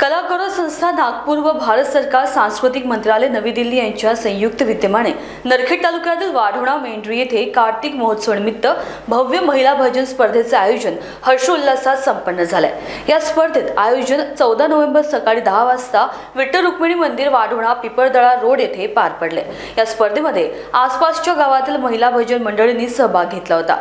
कलागौरव संस्था नागपूर व भारत सरकार सांस्कृतिक मंत्रालय नवी दिल्ली यांच्या संयुक्त विद्यमाने नरखेड तालुक्यातील वाढोणा मेंढरी येथे कार्तिक महोत्सवानिमित्त भव्य महिला भजन स्पर्धेचे आयोजन हर्षोल्लासात संपन्न झाले। या स्पर्धेत आयोजन 14 नोव्हेंबर सकाळी 10 वाजता विठ्ठल रुक्मिणी मंदिर वाढोणा पिपळदळा रोड येथे पार पडले। या स्पर्धेमध्ये आसपासच्या गावातील महिला भजन मंडळींनी सहभाग घेतला होता।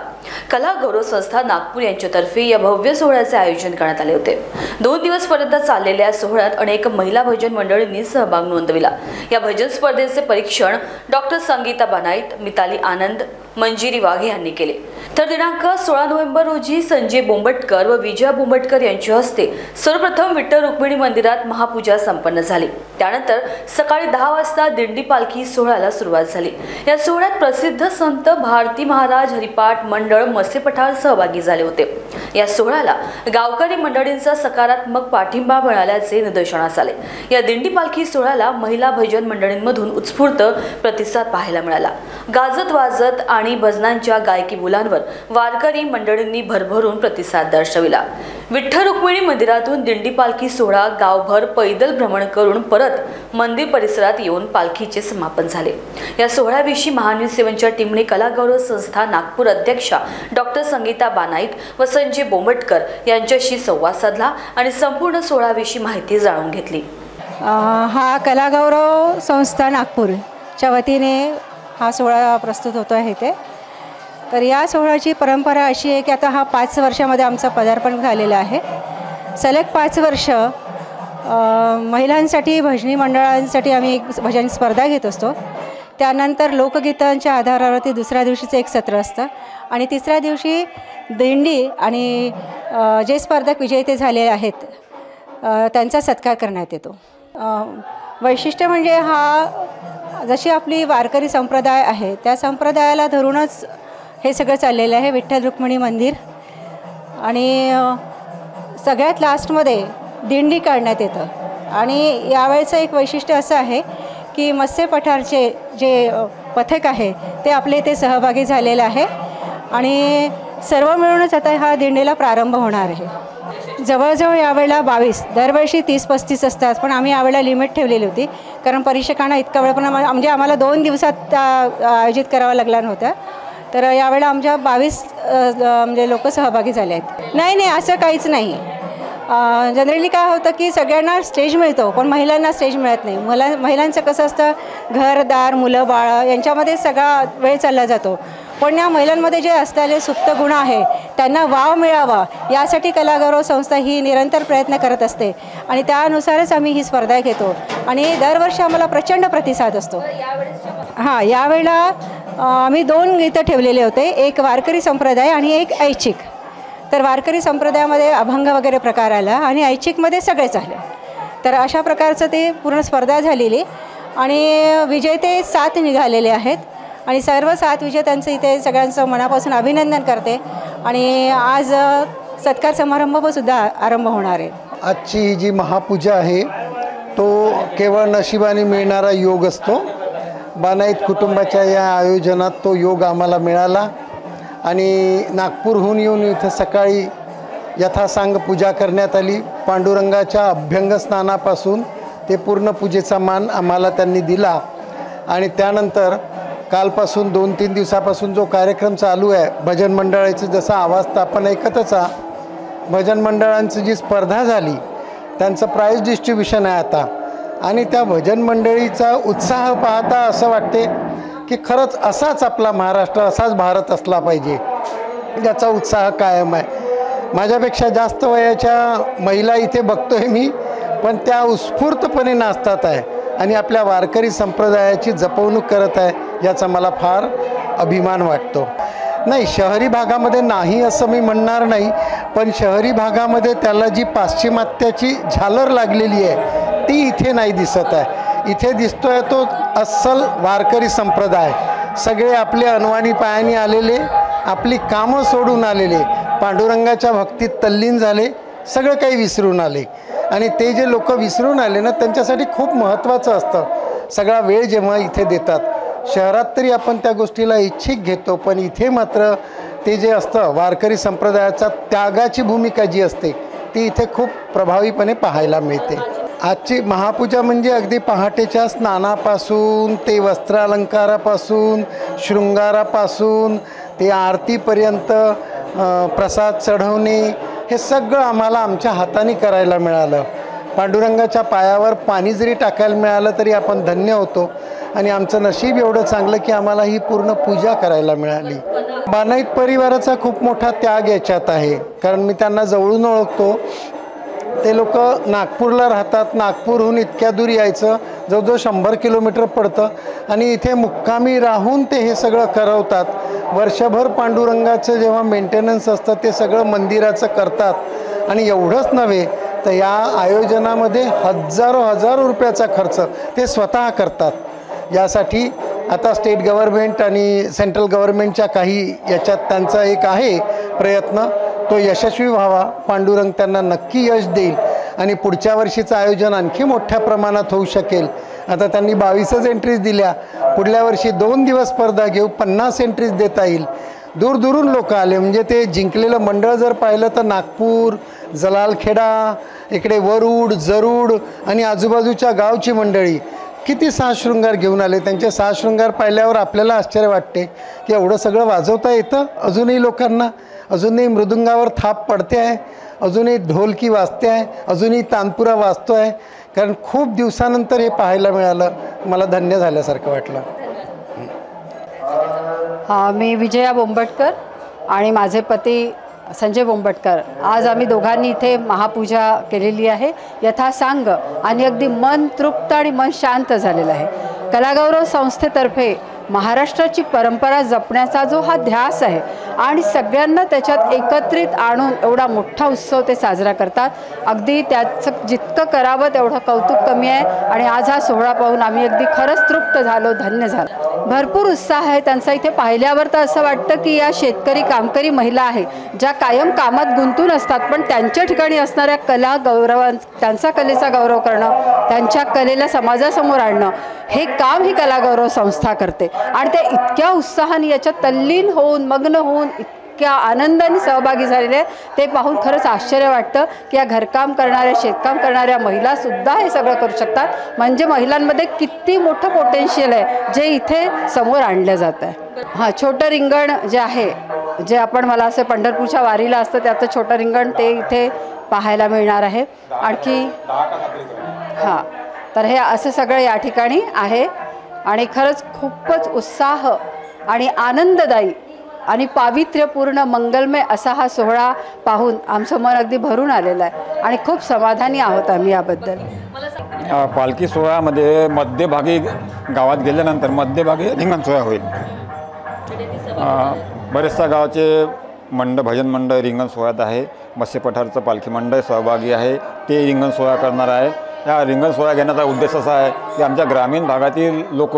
कलागौरव संस्था नागपूर यांच्यातर्फे या भव्य सोहळ्याचे आयोजन करण्यात आले होते। 2 दिवसपर्यंत चाललेल्या सोहळ्यात अनेक महिला भजन मंडळींनी सहभाग नोंदविला। या भजन स्पर्धेचे परीक्षण डॉक्टर संगीता बनाईत, मिताली आनंद, मंजिरी वाघे यांनी केले। तर दिनांक 16 नोव्हेंबर रोजी संजय बोंबटकर व विजया बोंबटकर यांच्या हस्ते सर्वप्रथम विठ्ठल रुक्मिणी मंदिरात महापूजा संपन्न झाली। त्यानंतर सकाळी 10 वाजता दिंडी पालखी सोहळ्याला सुरुवात झाली। या सोहळ्यात प्रसिद्ध संत भारती महाराज हरिपाठ मंडळ मसे पठार सहभागी झाले होते। या सोहळ्याला गावकरी मंडळींचा सकारात्मक पाठिंबा मिळाल्याचे निदर्शनास आले। या दिंडी पालखी सोहळ्याला महिला भजन मंडळींमधून उत्स्फूर्त प्रतिसाद पाहायला मिळाला। गाजत वाजत आणि भजनांच्या गायकी बोलांवर वारकरी मंडळींनी भरभरून प्रतिसाद दर्शविला। विठ्ठल रुक्मिणी मंदिरातून दिंडी पालखी सोहळा गावभर पैदल भ्रमण करून परत मंदिर परिसरात येऊन पालखीचे समापन झाले। या सोहळ्याविषयी महावीर सेवनच्या टीमने कलागौरव संस्था नागपूर अध्यक्षा डॉक्टर संगीता बनाईत व संजय बोंबटकर यांच्याशी संवाद साधला आणि संपूर्ण सोहळ्याविषयी माहिती जाणून घेतली। हा कलागौरव संस्था नागपूरच्या वतीने हा सोहळा प्रस्तुत होतो आहे ते। तर या सोहळ्याची परंपरा अशी आहे की आता हा 5 वर्षामध्ये आमचं पदार्पण झालेलं आहे। सलग 5 वर्ष महिलांसाठी भजनी मंडळांसाठी आम्ही एक भजन स्पर्धा घेत असतो। त्यानंतर लोकगीतांच्या आधारावरती दुसऱ्या दिवशीचं एक सत्र असतं आणि तिसऱ्या दिवशी दिंडी आणि जे स्पर्धक विजेते झालेले आहेत त्यांचा सत्कार करण्यात येतो। वैशिष्ट्य म्हणजे हा जशी आपली वारकरी संप्रदाय आहे त्या संप्रदायाला धरूनच हे सगळं चाललेलं आहे। विठ्ठल रुक्मिणी मंदिर आणि सगळ्यात लास्टमध्ये दिंडी काढण्यात येतं आणि यावेळेचं एक वैशिष्ट्य असं आहे की मत्स्य पठारचे जे पथक आहे ते आपले इथे सहभागी झालेलं आहे आणि सर्व मिळूनच आता हा दिंडीला प्रारंभ होणार आहे। जवळजवळ यावेळेला 22 दरवर्षी 30-35 असतात, पण आम्ही यावेळेला लिमिट ठेवलेली होती कारण परीक्षकांना इतका वेळ पण म्हणजे आम्हाला 2 दिवसात आयोजित करावं लागला नव्हतं। तर यावेळेला आमच्या 22 म्हणजे लोक सहभागी झाले आहेत। नाही असं काहीच नाही। जनरली काय होतं की सगळ्यांना स्टेज मिळतो पण महिलांना स्टेज मिळत नाही। महिलांचं कसं असतं घरदार मुलं बाळ यांच्यामध्ये सगळा वेळ चालला जातो, पण या महिलांमध्ये जे असलेले सुप्त गुण आहे त्यांना वाव मिळावा यासाठी कलागौरव संस्था ही निरंतर प्रयत्न करत असते आणि त्यानुसारच आम्ही ही स्पर्धा घेतो आणि दरवर्षी आम्हाला प्रचंड प्रतिसाद असतो। यावेळेला आम्ही 2 गीतं ठेवलेले होते, एक वारकरी संप्रदाय आणि एक ऐच्छिक। तर वारकरी संप्रदायामध्ये अभंग वगैरे प्रकार आला आणि ऐच्छिकमध्ये सगळेच आले। तर अशा प्रकारचं ते पूर्ण स्पर्धा झालेली आणि विजेते 7 निघालेले आहेत आणि सर्व 7 विजेत्यांचं इथे सगळ्यांचं मनापासून अभिनंदन करते आणि आज सत्कार समारंभसुद्धा आरंभ होणार आहे। आजची जी महापूजा आहे तो केवळ नशिबाने मिळणारा योग असतो। बनाईत कुटुंबाच्या या आयोजनात तो योग आम्हाला मिळाला आणि नागपूरहून येऊन इथं सकाळी यथासांग पूजा करण्यात आली। पांडुरंगाच्या अभ्यंग स्नानापासून ते पूर्ण पूजेचा मान आम्हाला त्यांनी दिला आणि त्यानंतर कालपासून 2-3 दिवसापासून जो कार्यक्रम चालू आहे भजन मंडळाची, जसा आवाज तर आपण ऐकतच आहात, भजन मंडळांची जी स्पर्धा झाली त्यांचं प्राइज डिस्ट्रीब्युशन आहे आता आणि त्या भजन मंडळीचा उत्साह पाहता असं वाटते की खरंच असाच आपला महाराष्ट्र, असाच भारत असला पाहिजे, याचा उत्साह कायम आहे। माझ्यापेक्षा जास्त वयाच्या महिला इथे बघतोय मी, पण त्या उत्स्फूर्तपणे नाचतात आहे आणि आपल्या वारकरी संप्रदायाची जपवणूक करत आहे, याचा मला फार अभिमान वाटतो। नाही, शहरी भागामध्ये नाही असं मी म्हणणार नाही, पण शहरी भागामध्ये त्याला जी पाश्चिमात्याची झालर लागलेली आहे ती इथे नाही दिसत आहे। इथे दिसतोय तो अस्सल वारकरी संप्रदाय, सगळे आपले अनवाणी पायाने आलेले, आपली कामं सोडून आलेले, पांडुरंगाच्या भक्तीत तल्लीन झाले, सगळं काही विसरून आले आणि ते जे लोक विसरून आले ना त्यांच्यासाठी खूप महत्त्वाचं असतं सगळा वेळ जेव्हा इथे देतात। शहरात तरी आपण त्या गोष्टीला इच्छिक घेतो, पण इथे मात्र ते जे असतं वारकरी संप्रदायाचा त्यागाची भूमिका जी असते ती इथे खूप प्रभावीपणे पाहायला मिळते। आजची महापूजा म्हणजे अगदी पहाटेच्या स्नानापासून ते वस्त्रालंकारापासून शृंगारापासून ते आरतीपर्यंत प्रसाद चढवणे हे सगळं आम्हाला आमच्या हाताने करायला मिळालं. पांडुरंगाच्या पायावर पाणी जरी टाकायला मिळालं तरी आपण धन्य होतो. आणि आमचं नशीब एवढं चांगलं की आम्हाला ही पूर्ण पूजा करायला मिळाली. बानाईत परिवाराचा खूप मोठा त्याग याच्यात आहे, कारण मी त्यांना जवळून ओळखतो. ते लोक नागपूरला राहतात, नागपूरहून इतक्या दूर यायचं, जवळजवळ 100 किलोमीटर पडतं आणि इथे मुक्कामी राहून ते हे सगळं करवतात. वर्षभर पांडुरंगाचं जेव्हा मेंटेनन्स असतं ते सगळं मंदिराचं करतात. आणि एवढंच नव्हे तर या आयोजनामध्ये हजारो रुपयाचा खर्च ते स्वतः करतात. यासाठी आता स्टेट गव्हर्नमेंट आणि सेंट्रल गव्हर्नमेंटच्या काही याच्यात त्यांचा एक आहे प्रयत्न, तो यशस्वी व्हावा. पांडुरंग त्यांना नक्की यश देईल आणि पुढच्या वर्षीचं आयोजन आणखी मोठ्या प्रमाणात होऊ शकेल. आता त्यांनी 22च एंट्रीज दिल्या, पुढल्या वर्षी 2 दिवस स्पर्धा घेऊ, 50 एंट्रीज देता येईल. दूरदूरून लोक आले, म्हणजे ते जिंकलेलं मंडळ जर पाहिलं तर नागपूर, जलालखेडा, इकडे वरुड, जरूड आणि आजूबाजूच्या गावची मंडळी किती साजशृंगार घेऊन आले. त्यांचे साजशृंगार पाहिल्यावर आपल्याला आश्चर्य वाटते की एवढं सगळं वाजवता येतं अजूनही लोकांना. अजूनही मृदुंगावर थाप पडते आहे, अजूनही ढोलकी वाजते आहे, अजूनही तानपुरा वाजतो आहे. कारण खूप दिवसानंतर हे पाहायला मिळालं, मला धन्य झाल्यासारखं वाटलं. मी विजया बोंबटकर आणि माझे पती संजय बोंबटकर. आज आम्ही दोघांनी इथे महापूजा केलेली आहे यथासांग आणि अगदी मन तृप्त आणि मन शांत झालेलं आहे. कलागौरव संस्थेतर्फे महाराष्ट्राची परंपरा जपण्याचा जो हा ध्यास आहे आणि सगळ्यांना त्याच्यात एकत्रित आणून एवढा मोठा उत्सव ते साजरा करतात. अगदी त्याचं जितकं करावं तेवढं कौतुक कमी आहे. आणि आज हा सोहळा पाहून आम्ही अगदी खरंच तृप्त झालो, धन्य झालो. भरपूर उत्साह आहे त्यांचा इथे पाहिल्यावर. तर असं वाटतं की या शेतकरी कामकरी महिला आहे ज्या कायम कामात गुंतून असतात, पण त्यांच्या ठिकाणी असणाऱ्या कला त्यांचा कलेचा गौरव करणं, त्यांच्या कलेला समाजासमोर आणणं हे काम ही कलागौरव संस्था करते. आणि ते इतक्या उत्साहाने याच्यात तल्लीन होऊन मग्न होऊन इतक्या आनंदाने सहभागी झालेले ते पाहून खरंच आश्चर्य वाटतं की या घरकाम करणाऱ्या शेतकाम करणाऱ्या महिलासुद्धा हे सगळं करू शकतात. म्हणजे महिलांमध्ये किती मोठं पोटेन्शियल आहे जे इथे समोर आणलं जातं आहे. छोटं रिंगण जे आहे, जे आपण मला असं पंढरपूरच्या वारीला असतं त्याचं छोटं रिंगण ते इथे पाहायला मिळणार आहे. आणखी तर हे असं सगळं या ठिकाणी आहे. आणि खरंच खूपच उत्साह आणि आनंददायी आणि पावित्र्यपूर्ण मंगलमय असा हा सोहळा पाहून आमचं मन अगदी भरून आलेलं आहे आणि खूप समाधानी आहोत आम्ही याबद्दल. पालखी सोहळ्यामध्ये मध्यभागी गावात गेल्यानंतर मध्यभागी रिंगण सोहळा होईल. बरेचशा गावाचे भजन मंडळ रिंगण सोहळ्यात आहे. मत्स्यपठारचं पालखी मंडळ सहभागी आहे, ते रिंगण सोहळा करणार आहे. या रिंगण सोहळा घेण्याचा उद्देश असा आहे की आमच्या ग्रामीण भागातील लोक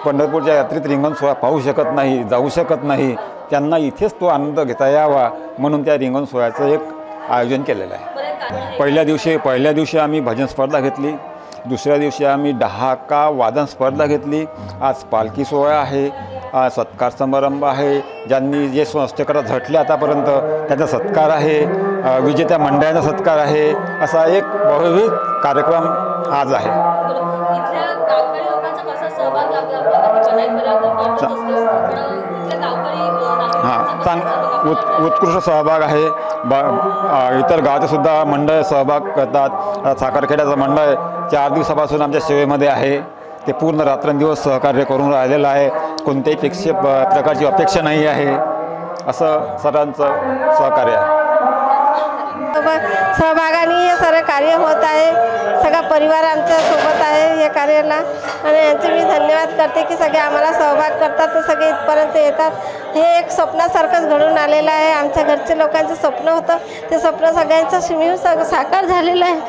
पंढरपूरच्या यात्रेत रिंगण सोहळा पाहू शकत नाही, जाऊ शकत नाही, त्यांना इथेच तो आनंद घेता यावा म्हणून त्या रिंगण सोहळ्याचं एक आयोजन केलेलं आहे. पहिल्या दिवशी आम्ही भजन स्पर्धा घेतली, दुसऱ्या दिवशी आम्ही डहाका वादन स्पर्धा घेतली. आज पालखी सोहळा आहे, सत्कार समारंभ आहे. ज्यांनी जे संस्थेकरता झटले आतापर्यंत त्यांचा सत्कार आहे, विजेत्या मंडळाचा सत्कार आहे. असा एक बहुविध कार्यक्रम आज आहे. उत्कृष्ट सहभाग आहे. इतर गावाचे सुद्धा मंडळ सहभाग करतात. साखरखेड्याचं मंडळ 4 दिवसापासून आमच्या सेवेमध्ये आहे. ते पूर्ण रात्रंदिवस सहकार्य करून राहिलेलं आहे. कोणत्याही प्रकारची अपेक्षा नाही आहे, असं सर्वांचं सहकार्य आहे. सहभागाने हे सर्व कार्य होत आहे. सगळा परिवार आमच्या सोबत आहे या कार्याला आणि यांचे मी धन्यवाद करते की सगळे आम्हाला सहभाग करतात, तर सगळे इथपर्यंत येतात. हे एक स्वप्नासारखंच घडून आलेलं आहे. आमच्या घरच्या लोकांचं स्वप्न होतं, ते स्वप्न सगळ्यांचं मिळून साकार झालेलं आहे.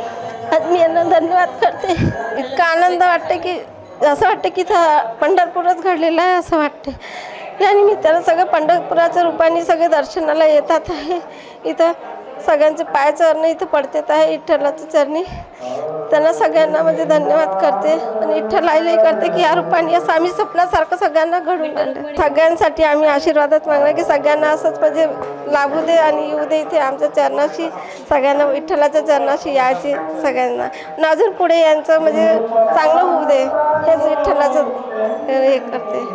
आज मी यांना धन्यवाद करते. इतका आनंद वाटते की असं वाटतं की इथं पंढरपूरच घडलेलं आहे असं वाटते. या निमित्तानं सगळं पंढरपुराच्या रूपाने सगळे दर्शनाला येतात आहे. इथं सगळ्यांचे पाय चरण इथं पडतात आहे विठ्ठलाच्या चरणी. त्यांना सगळ्यांना म्हणजे धन्यवाद करते आणि विठ्ठल आईलाही करते की या रूपाने असं आम्ही स्वप्नासारखं सगळ्यांना घडून आणलं. सगळ्यांसाठी आम्ही आशीर्वादात मागणार की सगळ्यांना असंच म्हणजे लाभू दे आणि येऊ दे इथे आमच्या चरणाशी, सगळ्यांना विठ्ठलाच्या चरणाशी यायचे सगळ्यांना आणि अजून पुढे यांचं म्हणजे चांगलं होऊ दे हेच विठ्ठलाचं हे करते.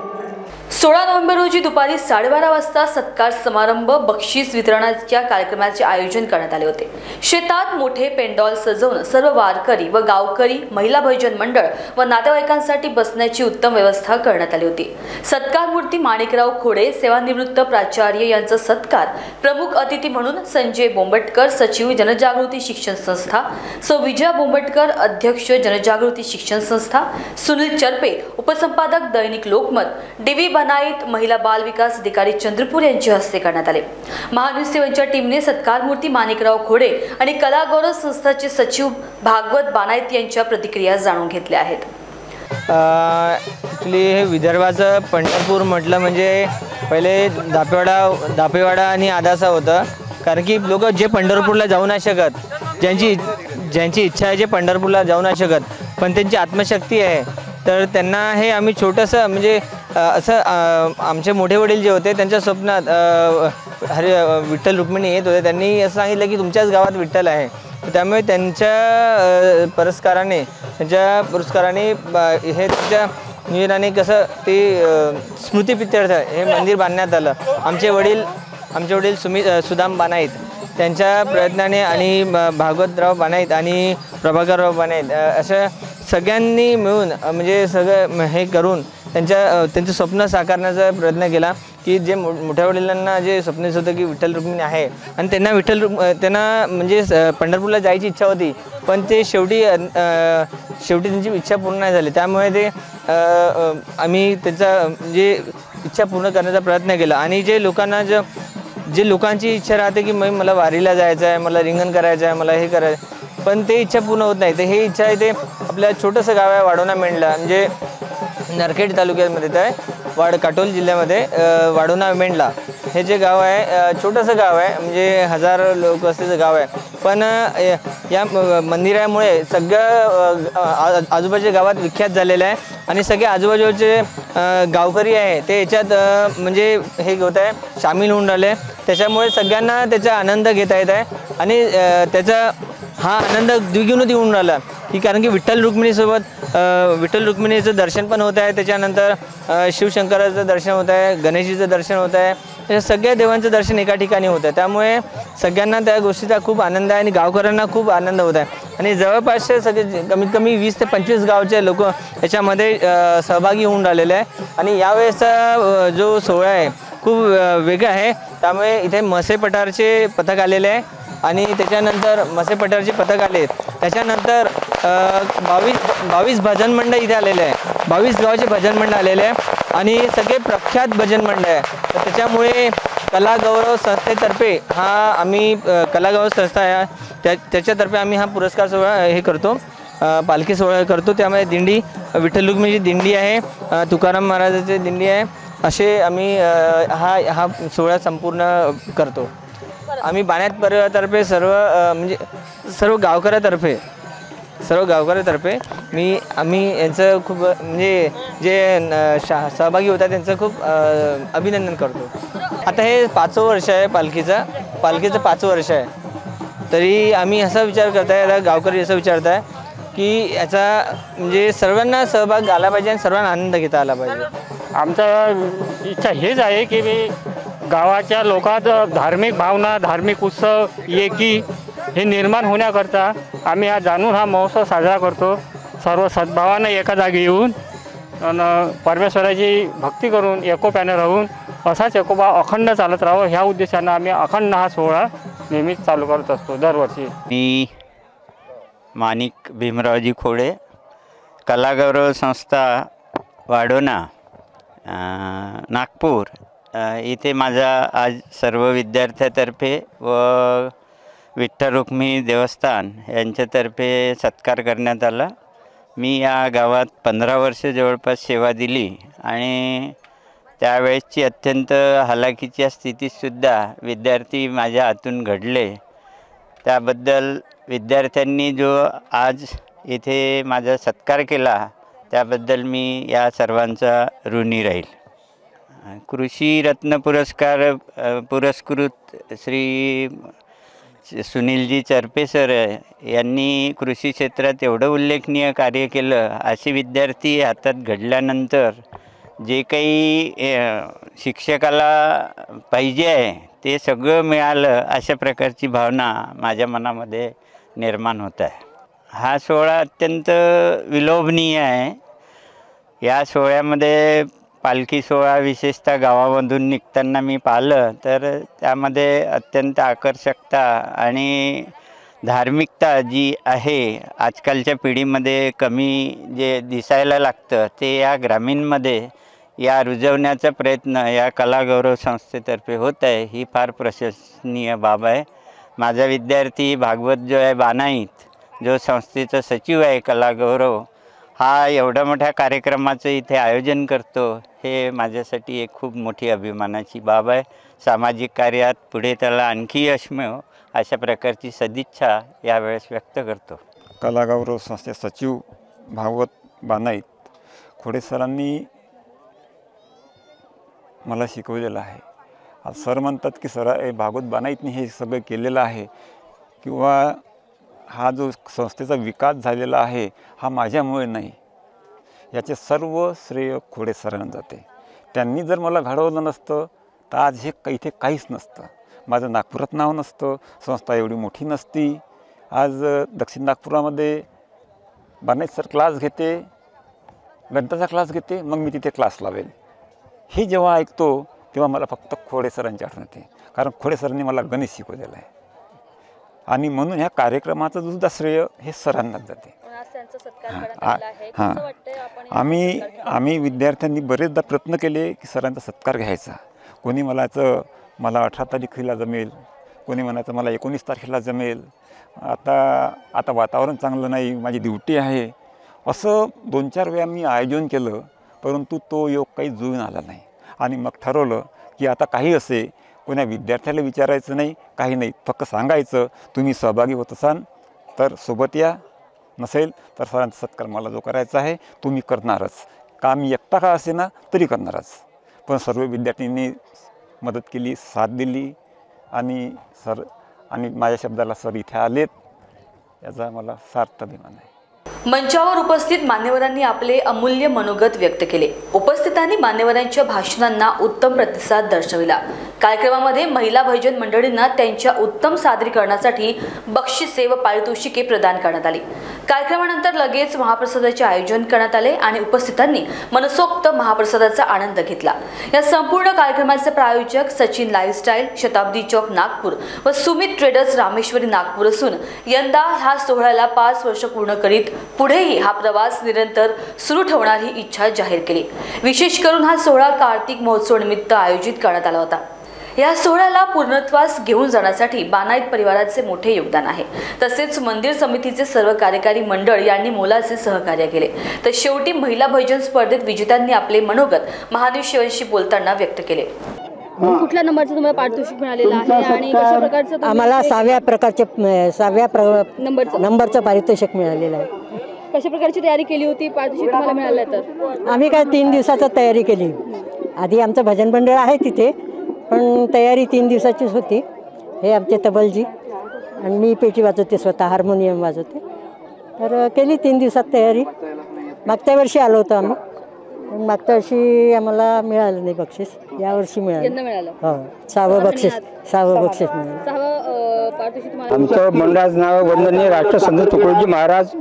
16 नोव्हेंबर रोजी दुपारी 12:30 वाजता सत्कार समारंभ बक्षीस वितरणाच्या कार्यक्रमाचे आयोजन करण्यात आले होते. शेतात मोठे पेंडॉल सजवून सर्व वारकरी व गावकरी, महिला भजन मंडळ व नातेवाईकांसाठी बसण्याची उत्तम व्यवस्था करण्यात आली होती. सत्कार मूर्ती माणिकराव खोडे, सेवानिवृत्त प्राचार्य यांचा सत्कार, प्रमुख अतिथी म्हणून संजय बोंबटकर, सचिव जनजागृती शिक्षण संस्था, सौ विजया बोंबटकर, अध्यक्ष जनजागृती शिक्षण संस्था, सुनील चरपे, उपसंपादक दैनिक लोकमत, डी.व्ही. बनाईत, महिला बाल विकास अधिकारी चंद्रपूर यांच्या हस्ते करण्यात आले. महावीर सेवांच्या टीमने सत्कार मूर्ती माणिकराव खोडे आणि कला गौरव संस्थाचे सचिव भागवत बनाईत यांच्या प्रतिक्रिया जाणून घेतल्या आहेत. ॲक्च्युली हे विदर्भाचं पंढरपूर म्हटलं म्हणजे पहिले दापेवाडा आणि आदासा होतं. कारण की लोक जे पंढरपूरला जाऊ नाही शकत, ज्यांची इच्छा आहे जे पंढरपूरला जाऊ नाही शकत पण त्यांची आत्मशक्ती आहे, तर त्यांना हे आम्ही छोटंसं म्हणजे असं आमचे मोठे वडील जे होते त्यांच्या स्वप्नात विठ्ठल रुक्मिणी येत होते. त्यांनी असं सांगितलं की तुमच्याच गावात विठ्ठल आहे. त्यामुळे त्यांच्या पुरस्काराने हे त्यांच्या निवेदनाने कसं ते स्मृतिप्रित्यर्थ हे मंदिर बांधण्यात आलं. आमचे वडील सुदाम बनाईत त्यांच्या प्रयत्नाने आणि भागवतराव बनाईत आणि प्रभाकरराव बनाईत अशा सगळ्यांनी मिळून म्हणजे सगळं हे करून त्यांचं स्वप्न साकारण्याचा प्रयत्न केला की जे मोठ्या वडिलांना जे स्वप्नेच होतं की विठ्ठल रुक्मिणी आहे आणि त्यांना म्हणजे पंढरपूरला जायची इच्छा होती पण ते शेवटी त्यांची इच्छा पूर्ण नाही झाली. त्यामुळे ते आम्ही त्याचा म्हणजे इच्छा पूर्ण करण्याचा प्रयत्न केला. आणि जे लोकांची इच्छा राहते की मला वारीला जायचं आहे, मला रिंगण करायचं आहे, मला हे करायचं, पण ते इच्छा पूर्ण होत नाही. तर हे इच्छा आहे ते आपल्या छोटंसं गाव आहे वाढोणा मेंढला, म्हणजे नरखेड तालुक्यामध्ये आहे, काटोल जिल्ह्यामध्ये वाढोणा मेंढला हे जे गाव आहे छोटंसं गाव आहे, म्हणजे 1000 लोक असलेलं गाव आहे. पण या मंदिरामुळे सगळं आजूबाजूच्या गावात विख्यात झालेलं आहे आणि सगळे आजूबाजूचे गावकरी आहे ते याच्यात म्हणजे हे होत आहे सामील होऊन राहिले. त्याच्यामुळे सगळ्यांना त्याचा आनंद घेता येत आहे आणि त्याचा हा आनंद द्विगुणित होऊन राहिला की कारण की विठ्ठल रुक्मिणीचं दर्शन पण होत आहे, त्याच्यानंतर शिवशंकराचं दर्शन होत आहे, गणेशजीचं दर्शन होत आहे, या सगळ्या देवांचं दर्शन एका ठिकाणी होतं. त्यामुळे सगळ्यांना त्या गोष्टीचा खूप आनंद आहे आणि गावकऱ्यांना खूप आनंद होत आहे. आणि जवळपासचे सगळे कमीत कमी 20 ते 25 गावचे लोक याच्यामध्ये सहभागी होऊन राहिलेले आहे. आणि यावेळेसचा जो सोहळा आहे खूप वेगळा आहे. त्यामुळे इथे मसे पठारचे पथक आलेले आहे आणि त्याच्यानंतर मसे पठारचे पथक आले. त्याच्यानंतर 22 भजन मंडळ इथे आलेले आहे, 22 गावाचे भजन मंडळ आलेले आहे आणि सगळे प्रख्यात भजन मंडळ आहे. तर त्याच्यामुळे कला गौरव संस्थेतर्फे हा आम्ही कला गौरव संस्था आहे त्याच्यातर्फे आम्ही हा पुरस्कार सोहळा हे करतो, पालखी सोहळा करतो. त्यामध्ये दिंडी विठ्ठल रुक्मिणीची दिंडी आहे, तुकाराम महाराजाची दिंडी आहे, असे आम्ही हा सोहळा संपूर्ण करतो. आम्ही बाण्यात परिवारातर्फे सर्व गावकऱ्यातर्फे आम्ही यांचं खूप म्हणजे जे सहभागी होतात त्यांचं खूप अभिनंदन करतो. आता हे 5वं वर्ष आहे पालखीचं 5वं वर्ष आहे. तरी आम्ही असा विचार करताय, आता गावकरी असं विचारत आहे की याचा म्हणजे सर्वांना सहभाग आला पाहिजे आणि सर्वांना आनंद घेता आला पाहिजे. आमचा इच्छा हेच आहे की गावाच्या लोकात धार्मिक भावना, धार्मिक उत्सव, एकी हे निर्माण होण्याकरता आम्ही हा महोत्सव साजरा करतो. सर्व सद्भावानं एका जागी येऊन आणि परमेश्वराची भक्ती करून एकोप्यानं राहून असाच एकोपा अखंड चालत राहावं ह्या उद्देशानं आम्ही अखंड हा सोहळा नेहमीच चालू करत असतो दरवर्षी. मी माणिक भीमरावजी खोडे, कलागौरव संस्था वाढोणा नागपूर इथे माझा आज सर्व विद्यार्थ्यातर्फे व विठ्ठल रुक्मिणी देवस्थान यांच्यातर्फे सत्कार करण्यात आला. मी या गावात 15 वर्ष जवळपास सेवा दिली आणि त्यावेळेसची अत्यंत हालाकीच्या स्थितीतसुद्धा विद्यार्थी माझ्या हातून घडले त्याबद्दल विद्यार्थ्यांनी जो आज इथे माझा सत्कार केला त्याबद्दल मी या सर्वांचा ऋणी राहील. कृषी रत्न पुरस्कृत श्री सुनीलजी चरपे सर यांनी कृषी क्षेत्रात एवढं उल्लेखनीय कार्य केलं. असे विद्यार्थी हातात घडल्यानंतर जे काही शिक्षकाला पाहिजे आहे ते सगळं मिळालं अशा प्रकारची भावना माझ्या मनामध्ये निर्माण होत आहे. हा सोहळा अत्यंत विलोभनीय आहे. या सोहळ्यामध्ये पालखी सोहळा विशेषतः गावामधून निघताना मी पाहिलं तर त्यामध्ये अत्यंत आकर्षकता आणि धार्मिकता जी आहे आजकालच्या पिढीमध्ये कमी जे दिसायला लागतं ते या ग्रामीणमध्ये या रुजवण्याचा प्रयत्न या कलागौरव संस्थेतर्फे होत आहे. ही फार प्रशंसनीय बाब आहे. माझा विद्यार्थी भागवत जो आहे बानाईत, जो संस्थेचा सचिव आहे कलागौरव, हा एवढ्या मोठ्या कार्यक्रमाचं इथे आयोजन करतो हे माझ्यासाठी एक खूप मोठी अभिमानाची बाब आहे. सामाजिक कार्यात पुढे त्याला आणखी यश मिळो अशा प्रकारची सदिच्छा यावेळेस व्यक्त करतो. कलागौरव संस्थे सचिव भागवत बानाईत खोडे सरांनी मला शिकवलेलं आहे. आज सर म्हणतात की भागवत बानाईतनी हे सगळं केलेलं आहे किंवा हा जो संस्थेचा विकास झालेला आहे हा माझ्यामुळे नाही, याचे सर्व श्रेय खोडे सरांना जाते. त्यांनी जर मला घडवलं नसतं तर आज हे इथे काहीच नसतं. माझं नागपुरात नाव नसतं, संस्था एवढी मोठी नसती. आज दक्षिण नागपुरामध्ये बानाईत सर क्लास घेते, गणिताचा क्लास घेते, मग मी तिथे क्लास लावेल. हे जेव्हा ऐकतो तेव्हा मला फक्त खोडे सरांची आठवण येते, कारण खोडे सरांनी मला गणित शिकवलेलं आहे. आणि म्हणून ह्या कार्यक्रमाचं सुद्धा श्रेय हे सरांनाच जाते. आम्ही विद्यार्थ्यांनी बरेचदा प्रयत्न केले की सरांचा सत्कार घ्यायचा. कोणी म्हणायचं मला 18 तारखेला जमेल, कोणी म्हणायचं मला 19 तारखेला जमेल, आता वातावरण चांगलं नाही, माझी ड्युटी आहे. असं 2-4 वेळा मी आयोजन केलं, परंतु तो योग काही जुळून आला नाही. आणि मग ठरवलं की आता काही असे कोण्या विद्यार्थ्याला विचारायचं नाही, काही नाही, फक्त सांगायचं तुम्ही सहभागी होत असाल तर सोबत या, नसेल तर सरांचा सत्कार मला जो करायचा आहे तो मी करणारच. का मी एकटा का असे ना तरी करणारच. पण सर्व विद्यार्थ्यांनी मदत केली, साथ दिली आणि माझ्या शब्दाला सर इथे आलेत याचा मला सार्थ अभिमान आहे. मंचावर उपस्थित मान्यवरांनी आपले अमूल्य मनोगत व्यक्त केले. उपस्थितांनी मान्यवरांच्या भाषणांना उत्तम प्रतिसाद दर्शविला. कार्यक्रमामध्ये महिला भजन मंडळींना त्यांच्या उत्तम सादरीकरणासाठी बक्षिसे व पारितोषिके प्रदान करण्यात आली. कार्यक्रमानंतर लगेच महाप्रसादाचे आयोजन करण्यात आले आणि उपस्थितांनी मनसोक्त महाप्रसादाचा आनंद घेतला. या संपूर्ण कार्यक्रमाचे प्रायोजक सचिन लाईफस्टाईल, शताब्दी चौक नागपूर व सुमित ट्रेडर्स रामेश्वरी नागपूर असून यंदा ह्या सोहळ्याला 5 वर्ष पूर्ण करीत पुढेही हा प्रवास निरंतर सुरू ठेवण्याची इच्छा जाहीर केली. विशेष करून हा सोहळा कार्तिक महोत्सव निमित्त आयोजित करण्यात आला होता. या सोहळ्याला पूर्णत्वास घेऊन जाण्यासाठी बानाईत परिवाराचे मोठे योगदान आहे. तसेच मंदिर समितीचे सर्व कार्यकारी मंडळ यांनी मोलाचे सहकार्य केले. तर शेवटी महिला भजन स्पर्धेत विजेत्यांनी आपले मनोगत महादेवशिवांशी बोलताना व्यक्त केले. कुठल्या नंबरचं तुम्हाला पारितोषिक मिळालेलं आहे आणि कशा प्रकारचं? आम्हाला 6व्या नंबरचं पारितोषिक मिळालेलं आहे. कशा प्रकारची तयारी केली होती पारितोषिक तुम्हाला मिळालं तर? आम्ही काय 3 दिवसाची तयारी केली. आधी आमचं भजन मंडळ आहे तिथे, पण तयारी 3 दिवसाचीच होती. हे आमचे तबलजी आणि मी पेटी वाजवते, स्वतः हार्मोनियम वाजवते. तर केली 3 दिवसात तयारी. मागच्या वर्षी आलो होतो आम्ही, पण मागच्या वर्षी आम्हाला मिळालं नाही बक्षीस, यावर्षी मिळालं. हो, 6वं बक्षीस मिळालं. आमचं मंडळाचं नाव वंदनीय राष्ट्रसंत तुकडोजी महाराज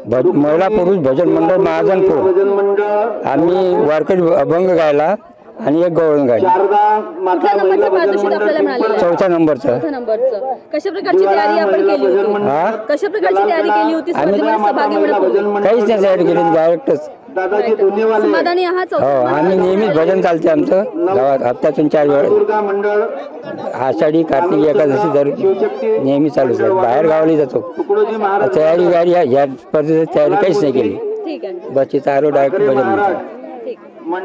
महिला पुरुष भजन मंडळ महाजनपूर. आम्ही वारकरी अभंग गायला आणि एक गवळण गायला. कुठल्या नंबरचं पारितोषिक आपल्याला मिळालं? 4थ्या नंबरचं. कशा प्रकारची तयारी आपण केली होती? कशा प्रकारची तयारी केली होती? सहभागी होण्यापूर्वी काहीच नाही तयारी केली, डायरेक्टच. समाधानी आहात? हो, आम्ही नेहमीच भजन चालते आमचं गावात. हप्त्यातून 4 वेळा, आषाढी, कार्तिकी, एकादशी दर नेहमी चालूच आहे. बाहेर गावाला जातो. तयारी या स्पर्धेची तयारी काहीच नाही केली. ठीक आहे. बस तिथं आलो डायरेक्ट भजन.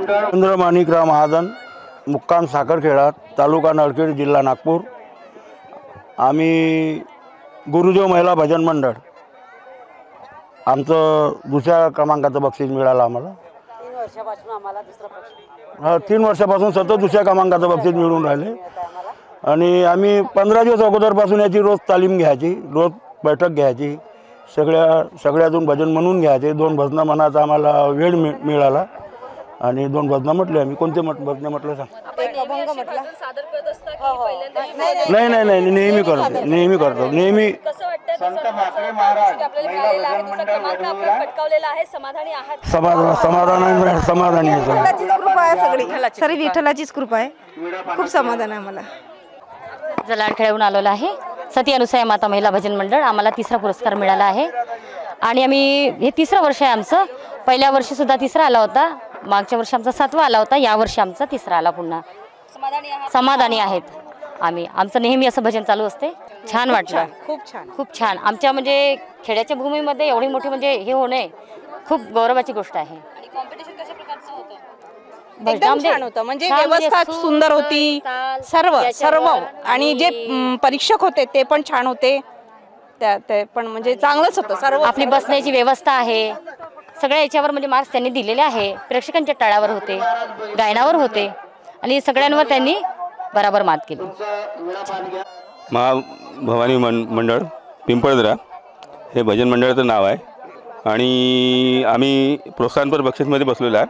चंद्र माणिकराव महाजन, मुक्काम साखरखेडा, तालुका नळखेड, जिल्हा नागपूर. आम्ही गुरुदेव महिला भजन मंडळ आमचं दुसऱ्या क्रमांकाचं बक्षीस मिळालं आम्हाला. 3 वर्षापासून सतत दुसऱ्या क्रमांकाचं बक्षीस मिळून राहिले. आणि आम्ही 15 दिवस अगोदरपासून याची रोज तालीम घ्यायची, रोज बैठक घ्यायची, सगळ्यातून भजन म्हणून घ्यायचे. 2 भजनं म्हणायचा आम्हाला वेळ मिळाला आणि 2 भजनं म्हटले आम्ही. कोणते भजनं म्हटलं सांग? नाही नाही नाही, नेहमी करतो, नेहमी करतो, नेहमी. समाधानी आहे. कृपा आहे सगळी, सारी विठ्ठलाचीच कृपा आहे. खूप समाधान आहे मला. जलाड खेळून आलेलो आहे. सती अनुसया माता महिला भजन मंडळ. आम्हाला 3रा पुरस्कार मिळाला आहे आणि आम्ही हे 3रं वर्ष आहे आमचं. पहिल्या वर्षी सुद्धा 3रा आला होता, मागच्या वर्षी आमचा 7वा आला होता, या वर्षी आमचा 3रा आला. पुन्हा समाधानी आहेत आम्ही. आमचं नेहमी असं भजन चालू असते. छान वाटलं, खूप छान. आमच्या म्हणजे खेड्याच्या भूमीमध्ये एवढी मोठी म्हणजे हे होणे खूप गौरवाची गोष्ट आहे. एकदम छान होतं, म्हणजे व्यवस्था सुंदर होती, सर्व आणि जे परीक्षक होते ते पण छान होते. ते पण म्हणजे चांगलंच होतं सर्व. आपली बसण्याची व्यवस्था आहे, सगळ्या याच्यावर म्हणजे मार्क्स त्यांनी दिलेले आहे. प्रेक्षकांच्या टाळावर होते, गायनावर होते आणि सगळ्यांवर त्यांनी बराबर मात केली. महाभवानी मंडळ पिंपळदरा हे भजन मंडळाचं नाव आहे आणि आम्ही प्रोत्साहनपर बक्षीसमध्ये बसलेलो आहे.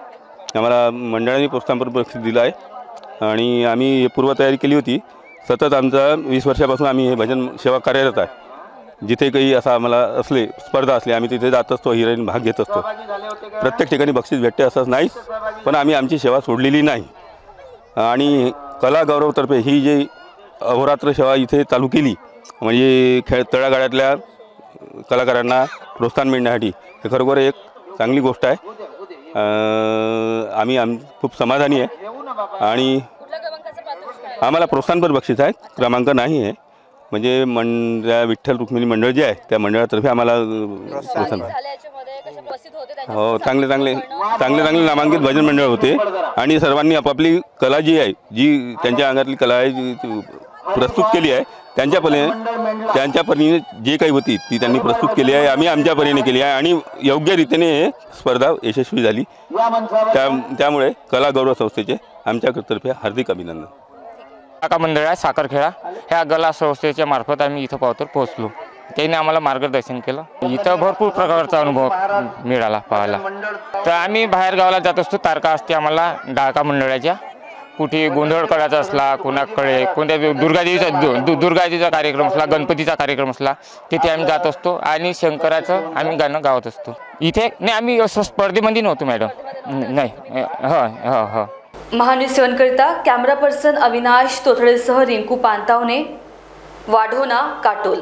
आम्हाला मंडळाने प्रोत्साहनपर बक्षीस दिलं आहे आणि आम्ही पूर्वतयारी केली होती. सतत आमचा 20 वर्षापासून आम्ही हे भजन सेवा कार्यरत आहे. जिथे काही असं आम्हाला असले स्पर्धा असली आम्ही तिथे जात असतो, हिराईन भाग घेत असतो. प्रत्येक ठिकाणी बक्षीस भेटते असंच नाही, पण आम्ही आमची सेवा सोडलेली नाही. आणि कला गौरवतर्फे ही जी अहोरात्र सेवा इथे चालू केली म्हणजे तळागाळातल्या कलाकारांना प्रोत्साहन मिळण्यासाठी हे खरोखर एक चांगली गोष्ट आहे. आम्ही खूप समाधानी आहे आणि आम्हाला प्रोत्साहनपर बक्षीस आहे, क्रमांक नाही आहे. म्हणजे विठ्ठल रुक्मिणी मंडळ जे आहे त्या मंडळातर्फे आम्हाला प्रोत्साहन आहे. हो, चांगले नामांकित भजन मंडळ होते आणि सर्वांनी आपापली कला जी आहे, जी त्यांच्या अंगातली कला आहे जी प्रस्तुत केली आहे, त्यांच्या परीने जे काही होती ती त्यांनी प्रस्तुत केली आहे. आम्ही आमच्या परीने केली आहे आणि योग्य रीतीने स्पर्धा यशस्वी झाली. त्यामुळे कला गौरव संस्थेचे आमच्यातर्फे हार्दिक अभिनंदन. काका मंडळ आहे साखरखेडा, ह्या कला संस्थेच्या मार्फत आम्ही इथं पोहोचलो. त्यांनी आम्हाला मार्गदर्शन केलं. इथं भरपूर प्रकारचा अनुभव मिळाला पाहायला. तर आम्ही बाहेर गावाला जात असतो. तारका असते आम्हाला डाका मंडळाच्या. कुठे गोंधळ करायचा असला, कोणाकडे कोणत्या दुर्गादेवीचा कार्यक्रम असला, गणपतीचा कार्यक्रम असला, तिथे आम्ही जात असतो आणि शंकराचं आम्ही गाणं गावत असतो. इथे नाही, आम्ही स्पर्धेमध्ये नव्हतो मॅडम, नाही. हो. महान्यूज 7 करिता कॅमेरा पर्सन अविनाश तोथळेसह रिंकू पांतावने, वाढोना, काटोल.